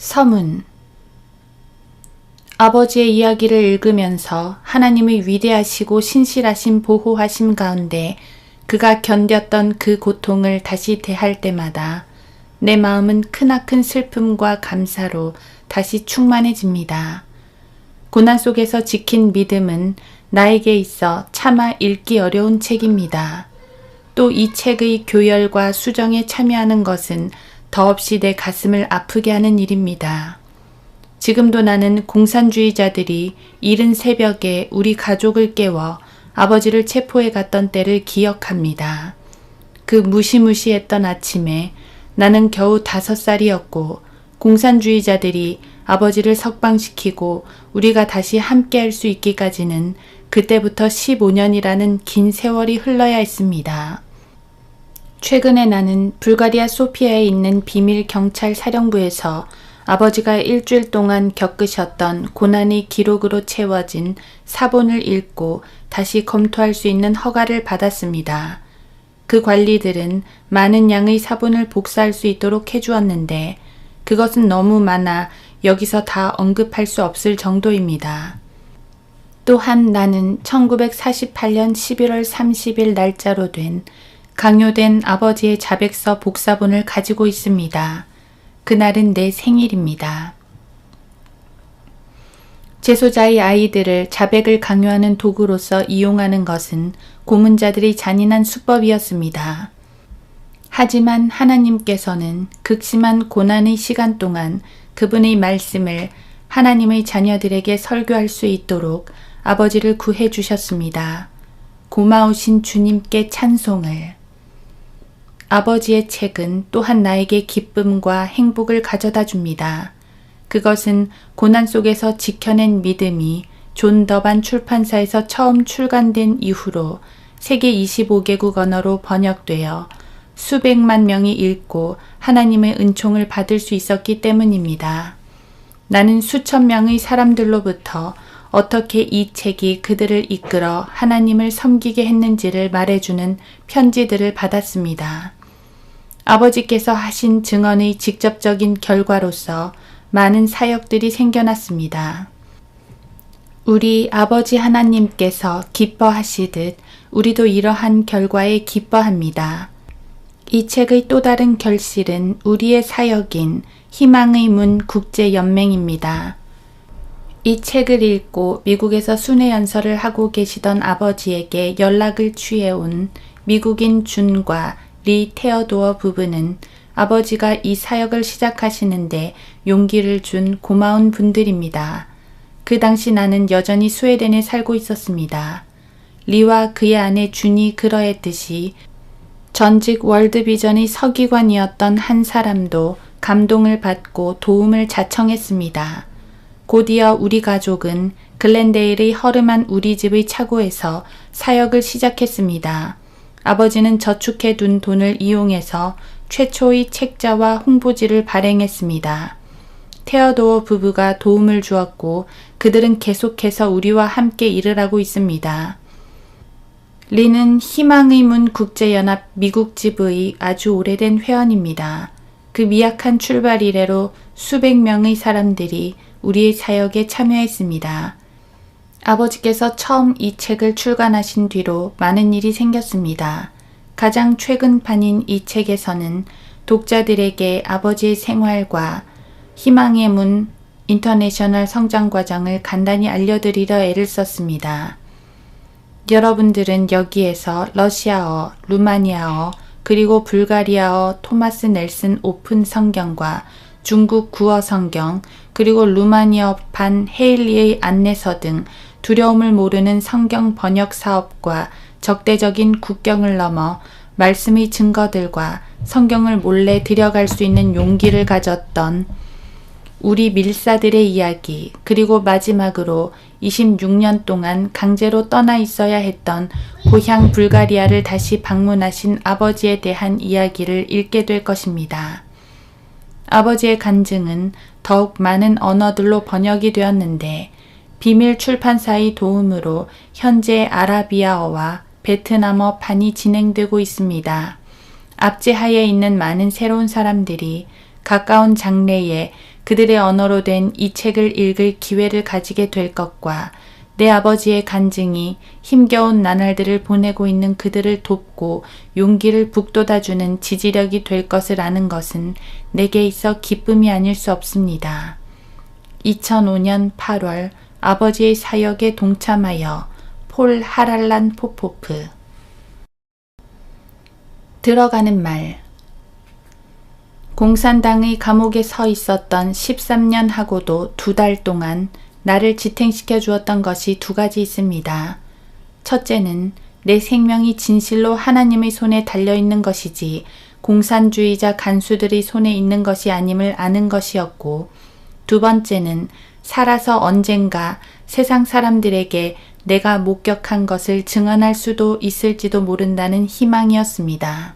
서문. 아버지의 이야기를 읽으면서 하나님의 위대하시고 신실하신 보호하심 가운데 그가 견뎠던 그 고통을 다시 대할 때마다 내 마음은 크나큰 슬픔과 감사로 다시 충만해집니다. 고난 속에서 지킨 믿음은 나에게 있어 차마 읽기 어려운 책입니다. 또 이 책의 교열과 수정에 참여하는 것은 더없이 내 가슴을 아프게 하는 일입니다. 지금도 나는 공산주의자들이 이른 새벽에 우리 가족을 깨워 아버지를 체포해 갔던 때를 기억합니다. 그 무시무시했던 아침에 나는 겨우 5살이었고 공산주의자들이 아버지를 석방시키고 우리가 다시 함께할 수 있기까지는 그때부터 15년이라는 긴 세월이 흘러야 했습니다. 최근에 나는 불가리아 소피아에 있는 비밀 경찰 사령부에서 아버지가 일주일 동안 겪으셨던 고난의 기록으로 채워진 사본을 읽고 다시 검토할 수 있는 허가를 받았습니다. 그 관리들은 많은 양의 사본을 복사할 수 있도록 해주었는데 그것은 너무 많아 여기서 다 언급할 수 없을 정도입니다. 또한 나는 1948년 11월 30일 날짜로 된 강요된 아버지의 자백서 복사본을 가지고 있습니다. 그날은 내 생일입니다. 재소자의 아이들을 자백을 강요하는 도구로서 이용하는 것은 고문자들의 잔인한 수법이었습니다. 하지만 하나님께서는 극심한 고난의 시간 동안 그분의 말씀을 하나님의 자녀들에게 설교할 수 있도록 아버지를 구해 주셨습니다. 고마우신 주님께 찬송을. 아버지의 책은 또한 나에게 기쁨과 행복을 가져다 줍니다. 그것은 고난 속에서 지켜낸 믿음이 존 더반 출판사에서 처음 출간된 이후로 세계 25개국 언어로 번역되어 수백만 명이 읽고 하나님의 은총을 받을 수 있었기 때문입니다. 나는 수천 명의 사람들로부터 어떻게 이 책이 그들을 이끌어 하나님을 섬기게 했는지를 말해주는 편지들을 받았습니다. 아버지께서 하신 증언의 직접적인 결과로서 많은 사역들이 생겨났습니다. 우리 아버지 하나님께서 기뻐하시듯 우리도 이러한 결과에 기뻐합니다. 이 책의 또 다른 결실은 우리의 사역인 희망의 문 국제연맹입니다. 이 책을 읽고 미국에서 순회연설을 하고 계시던 아버지에게 연락을 취해온 미국인 준과 리 테어도어 부부는 아버지가 이 사역을 시작하시는데 용기를 준 고마운 분들입니다. 그 당시 나는 여전히 스웨덴에 살고 있었습니다. 리와 그의 아내 준이 그러했듯이 전직 월드비전의 서기관이었던 한 사람도 감동을 받고 도움을 자청했습니다. 곧이어 우리 가족은 글렌데일의 허름한 우리 집의 차고에서 사역을 시작했습니다. 아버지는 저축해 둔 돈을 이용해서 최초의 책자와 홍보지를 발행했습니다. 테어도어 부부가 도움을 주었고 그들은 계속해서 우리와 함께 일을 하고 있습니다. 리는 희망의 문 국제연합 미국 지부의 아주 오래된 회원입니다. 그 미약한 출발 이래로 수백 명의 사람들이 우리의 사역에 참여했습니다. 아버지께서 처음 이 책을 출간하신 뒤로 많은 일이 생겼습니다. 가장 최근판인 이 책에서는 독자들에게 아버지의 생활과 희망의 문 인터내셔널 성장 과정을 간단히 알려드리려 애를 썼습니다. 여러분들은 여기에서 러시아어, 루마니아어, 그리고 불가리아어 토마스 넬슨 오픈 성경과 중국 구어 성경, 그리고 루마니아판 헤일리의 안내서 등 두려움을 모르는 성경 번역 사업과 적대적인 국경을 넘어 말씀의 증거들과 성경을 몰래 들여갈 수 있는 용기를 가졌던 우리 밀사들의 이야기, 그리고 마지막으로 26년 동안 강제로 떠나 있어야 했던 고향 불가리아를 다시 방문하신 아버지에 대한 이야기를 읽게 될 것입니다. 아버지의 간증은 더욱 많은 언어들로 번역이 되었는데 비밀 출판사의 도움으로 현재 아라비아어와 베트남어판이 진행되고 있습니다. 압제하에 있는 많은 새로운 사람들이 가까운 장래에 그들의 언어로 된 이 책을 읽을 기회를 가지게 될 것과 내 아버지의 간증이 힘겨운 나날들을 보내고 있는 그들을 돕고 용기를 북돋아주는 지지력이 될 것을 아는 것은 내게 있어 기쁨이 아닐 수 없습니다. 2005년 8월 아버지의 사역에 동참하여 폴 하랄란 포포프. 들어가는 말. 공산당의 감옥에 서 있었던 13년 하고도 2달 동안 나를 지탱시켜 주었던 것이 2가지 있습니다. 첫째는 내 생명이 진실로 하나님의 손에 달려있는 것이지 공산주의자 간수들의 손에 있는 것이 아님을 아는 것이었고, 2번째는 살아서 언젠가 세상 사람들에게 내가 목격한 것을 증언할 수도 있을지도 모른다는 희망이었습니다.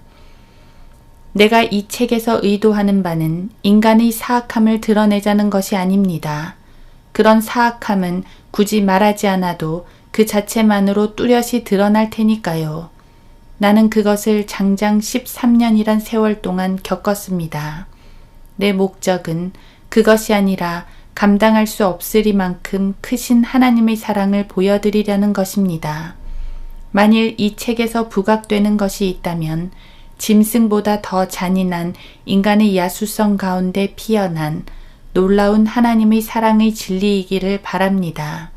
내가 이 책에서 의도하는 바는 인간의 사악함을 드러내자는 것이 아닙니다. 그런 사악함은 굳이 말하지 않아도 그 자체만으로 뚜렷이 드러날 테니까요. 나는 그것을 장장 13년이란 세월 동안 겪었습니다. 내 목적은 그것이 아니라 감당할 수 없으리만큼 크신 하나님의 사랑을 보여드리려는 것입니다. 만일 이 책에서 부각되는 것이 있다면 짐승보다 더 잔인한 인간의 야수성 가운데 피어난 놀라운 하나님의 사랑의 진리이기를 바랍니다.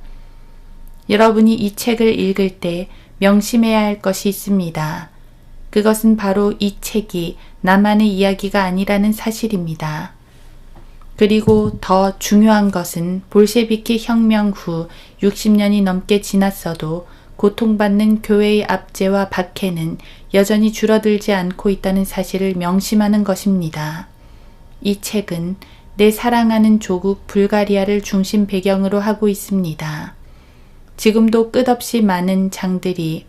여러분이 이 책을 읽을 때 명심해야 할 것이 있습니다. 그것은 바로 이 책이 나만의 이야기가 아니라는 사실입니다. 그리고 더 중요한 것은 볼셰비키 혁명 후 60년이 넘게 지났어도 고통받는 교회의 압제와 박해는 여전히 줄어들지 않고 있다는 사실을 명심하는 것입니다. 이 책은 내 사랑하는 조국 불가리아를 중심 배경으로 하고 있습니다. 지금도 끝없이 많은 장들이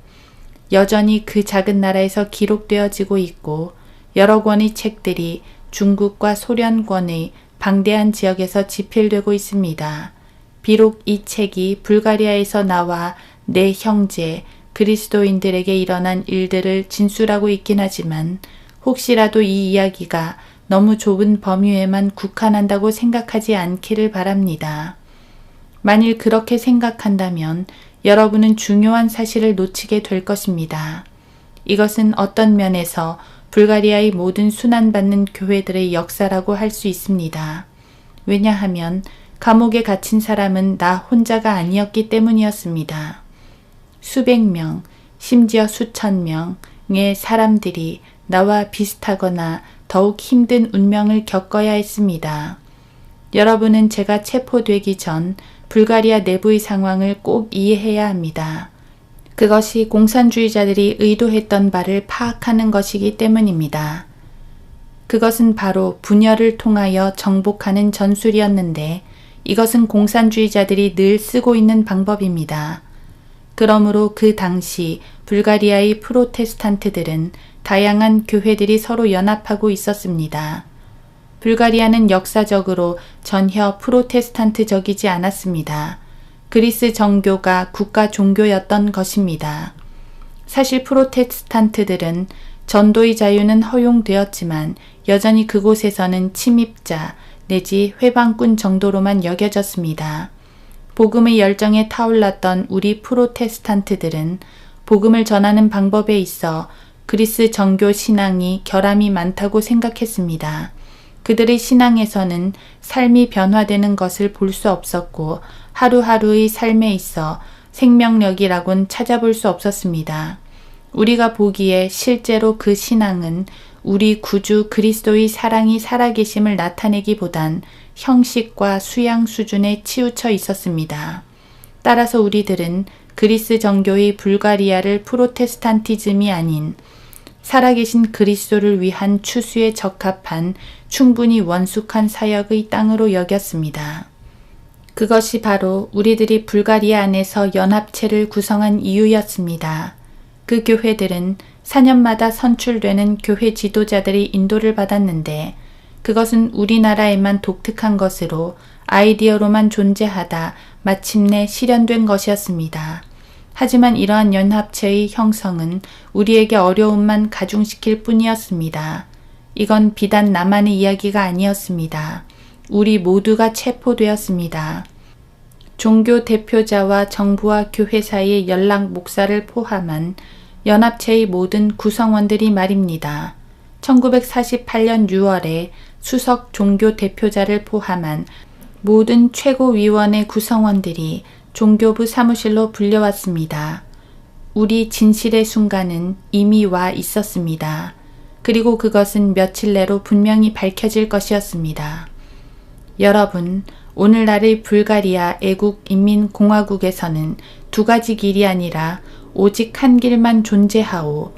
여전히 그 작은 나라에서 기록되어지고 있고, 여러 권의 책들이 중국과 소련권의 방대한 지역에서 집필되고 있습니다. 비록 이 책이 불가리아에서 나와 내 형제 그리스도인들에게 일어난 일들을 진술하고 있긴 하지만, 혹시라도 이 이야기가 너무 좁은 범위에만 국한한다고 생각하지 않기를 바랍니다. 만일 그렇게 생각한다면 여러분은 중요한 사실을 놓치게 될 것입니다. 이것은 어떤 면에서 불가리아의 모든 순환받는 교회들의 역사라고 할 수 있습니다. 왜냐하면 감옥에 갇힌 사람은 나 혼자가 아니었기 때문이었습니다. 수백 명, 심지어 수천 명의 사람들이 나와 비슷하거나 더욱 힘든 운명을 겪어야 했습니다. 여러분은 제가 체포되기 전 불가리아 내부의 상황을 꼭 이해해야 합니다. 그것이 공산주의자들이 의도했던 바를 파악하는 것이기 때문입니다. 그것은 바로 분열을 통하여 정복하는 전술이었는데, 이것은 공산주의자들이 늘 쓰고 있는 방법입니다. 그러므로 그 당시 불가리아의 프로테스탄트들은 다양한 교회들이 서로 연합하고 있었습니다. 불가리아는 역사적으로 전혀 프로테스탄트적이지 않았습니다. 그리스 정교가 국가 종교였던 것입니다. 사실 프로테스탄트들은 전도의 자유는 허용되었지만 여전히 그곳에서는 침입자 내지 회방꾼 정도로만 여겨졌습니다. 복음의 열정에 타올랐던 우리 프로테스탄트들은 복음을 전하는 방법에 있어 그리스 정교 신앙이 결함이 많다고 생각했습니다. 그들의 신앙에서는 삶이 변화되는 것을 볼 수 없었고, 하루하루의 삶에 있어 생명력이라곤 찾아볼 수 없었습니다. 우리가 보기에 실제로 그 신앙은 우리 구주 그리스도의 사랑이 살아계심을 나타내기보단 형식과 수양 수준에 치우쳐 있었습니다. 따라서 우리들은 그리스 정교의 불가리아를 프로테스탄티즘이 아닌 살아계신 그리스도를 위한 추수에 적합한 충분히 원숙한 사역의 땅으로 여겼습니다. 그것이 바로 우리들이 불가리아 안에서 연합체를 구성한 이유였습니다. 그 교회들은 4년마다 선출되는 교회 지도자들의 인도를 받았는데, 그것은 우리나라에만 독특한 것으로 아이디어로만 존재하다 마침내 실현된 것이었습니다. 하지만 이러한 연합체의 형성은 우리에게 어려움만 가중시킬 뿐이었습니다. 이건 비단 나만의 이야기가 아니었습니다. 우리 모두가 체포되었습니다. 종교 대표자와 정부와 교회 사이의 연락 목사를 포함한 연합체의 모든 구성원들이 말입니다. 1948년 6월에 수석 종교 대표자를 포함한 모든 최고위원회 구성원들이 종교부 사무실로 불려왔습니다. 우리 진실의 순간은 이미 와 있었습니다. 그리고 그것은 며칠 내로 분명히 밝혀질 것이었습니다. 여러분, 오늘날의 불가리아 애국인민공화국에서는 두 가지 길이 아니라 오직 한 길만 존재하오.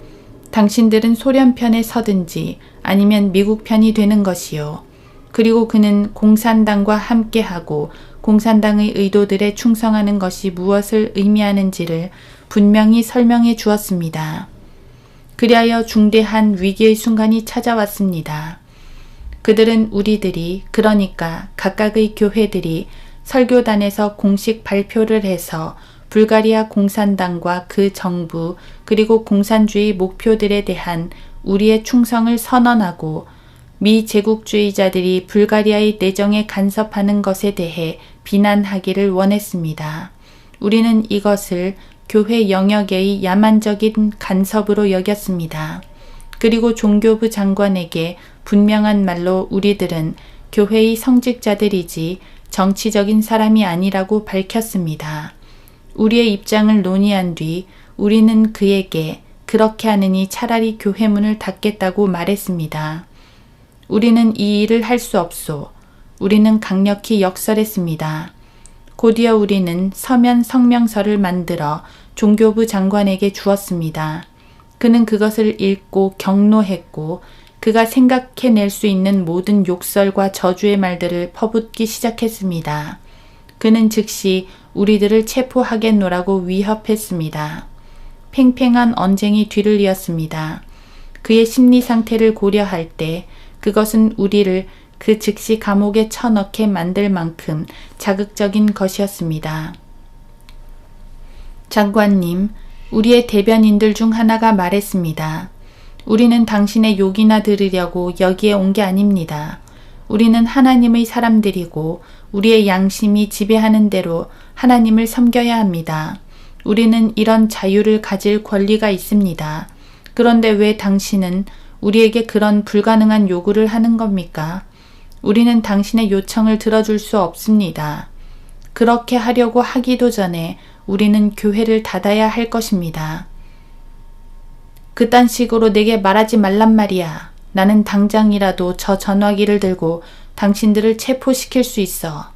당신들은 소련 편에 서든지 아니면 미국 편이 되는 것이요. 그리고 그는 공산당과 함께하고 공산당의 의도들에 충성하는 것이 무엇을 의미하는지를 분명히 설명해 주었습니다. 그리하여 중대한 위기의 순간이 찾아왔습니다. 그들은 우리들이, 그러니까 각각의 교회들이 설교단에서 공식 발표를 해서 불가리아 공산당과 그 정부 그리고 공산주의 목표들에 대한 우리의 충성을 선언하고 미제국주의자들이 불가리아의 내정에 간섭하는 것에 대해 비난하기를 원했습니다. 우리는 이것을 교회 영역의 야만적인 간섭으로 여겼습니다. 그리고 종교부 장관에게 분명한 말로 우리들은 교회의 성직자들이지 정치적인 사람이 아니라고 밝혔습니다. 우리의 입장을 논의한 뒤 우리는 그에게 그렇게 하느니 차라리 교회 문을 닫겠다고 말했습니다. 우리는 이 일을 할 수 없소. 우리는 강력히 역설했습니다. 곧이어 우리는 서면 성명서를 만들어 종교부 장관에게 주었습니다. 그는 그것을 읽고 격노했고 그가 생각해낼 수 있는 모든 욕설과 저주의 말들을 퍼붓기 시작했습니다. 그는 즉시 우리들을 체포하겠노라고 위협했습니다. 팽팽한 언쟁이 뒤를 이었습니다. 그의 심리 상태를 고려할 때 그것은 우리를 그 즉시 감옥에 쳐넣게 만들 만큼 자극적인 것이었습니다. 장관님, 우리의 대변인들 중 하나가 말했습니다. 우리는 당신의 욕이나 들으려고 여기에 온 게 아닙니다. 우리는 하나님의 사람들이고 우리의 양심이 지배하는 대로 하나님을 섬겨야 합니다. 우리는 이런 자유를 가질 권리가 있습니다. 그런데 왜 당신은 우리에게 그런 불가능한 요구를 하는 겁니까? 우리는 당신의 요청을 들어줄 수 없습니다. 그렇게 하려고 하기도 전에 우리는 교회를 닫아야 할 것입니다. 그딴 식으로 내게 말하지 말란 말이야. 나는 당장이라도 저 전화기를 들고 당신들을 체포시킬 수 있어.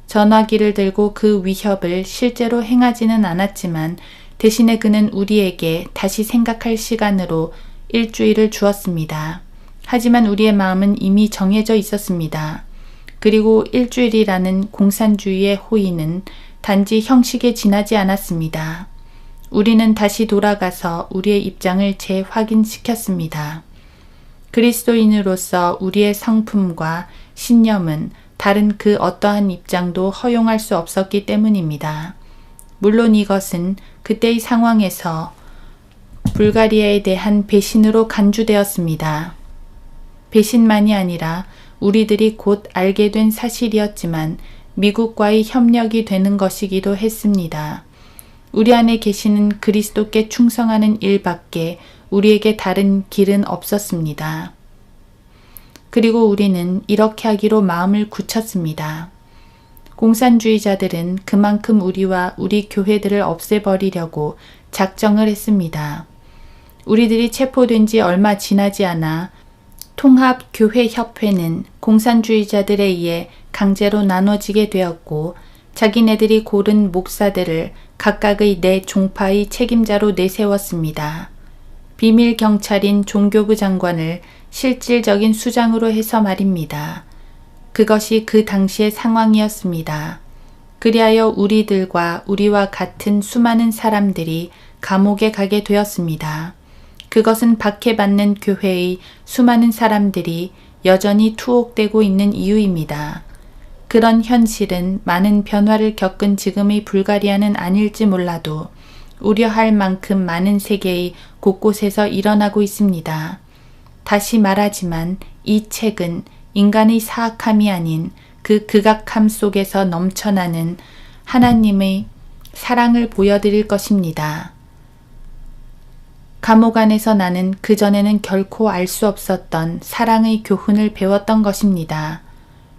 전화기를 들고 그 위협을 실제로 행하지는 않았지만 대신에 그는 우리에게 다시 생각할 시간으로 일주일을 주었습니다. 하지만 우리의 마음은 이미 정해져 있었습니다. 그리고 일주일이라는 공산주의의 호의는 단지 형식에 지나지 않았습니다. 우리는 다시 돌아가서 우리의 입장을 재확인시켰습니다. 그리스도인으로서 우리의 성품과 신념은 다른 그 어떠한 입장도 허용할 수 없었기 때문입니다. 물론 이것은 그때의 상황에서 불가리아에 대한 배신으로 간주되었습니다. 배신만이 아니라 우리들이 곧 알게 된 사실이었지만 미국과의 협력이 되는 것이기도 했습니다. 우리 안에 계시는 그리스도께 충성하는 일밖에 우리에게 다른 길은 없었습니다. 그리고 우리는 이렇게 하기로 마음을 굳혔습니다. 공산주의자들은 그만큼 우리와 우리 교회들을 없애버리려고 작정을 했습니다. 우리들이 체포된 지 얼마 지나지 않아 통합교회협회는 공산주의자들에 의해 강제로 나눠지게 되었고 자기네들이 고른 목사들을 각각의 내 종파의 책임자로 내세웠습니다. 비밀 경찰인 종교부 장관을 실질적인 수장으로 해서 말입니다. 그것이 그 당시의 상황이었습니다. 그리하여 우리들과 우리와 같은 수많은 사람들이 감옥에 가게 되었습니다. 그것은 박해받는 교회의 수많은 사람들이 여전히 투옥되고 있는 이유입니다. 그런 현실은 많은 변화를 겪은 지금의 불가리아는 아닐지 몰라도 우려할 만큼 많은 세계의 곳곳에서 일어나고 있습니다. 다시 말하지만 이 책은 인간의 사악함이 아닌 그 극악함 속에서 넘쳐나는 하나님의 사랑을 보여드릴 것입니다. 감옥 안에서 나는 그전에는 결코 알 수 없었던 사랑의 교훈을 배웠던 것입니다.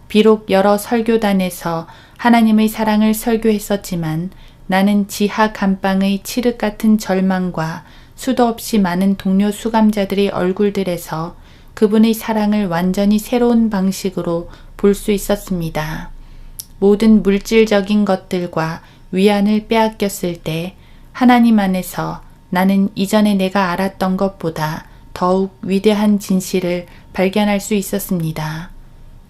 비록 여러 설교단에서 하나님의 사랑을 설교했었지만 나는 지하 감방의 칠흑 같은 절망과 수도 없이 많은 동료 수감자들의 얼굴들에서 그분의 사랑을 완전히 새로운 방식으로 볼 수 있었습니다. 모든 물질적인 것들과 위안을 빼앗겼을 때 하나님 안에서 나는 이전에 내가 알았던 것보다 더욱 위대한 진실을 발견할 수 있었습니다.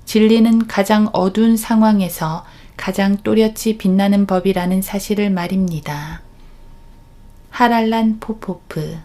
진리는 가장 어두운 상황에서 가장 또렷이 빛나는 법이라는 사실을 말입니다. 하랄란 포포프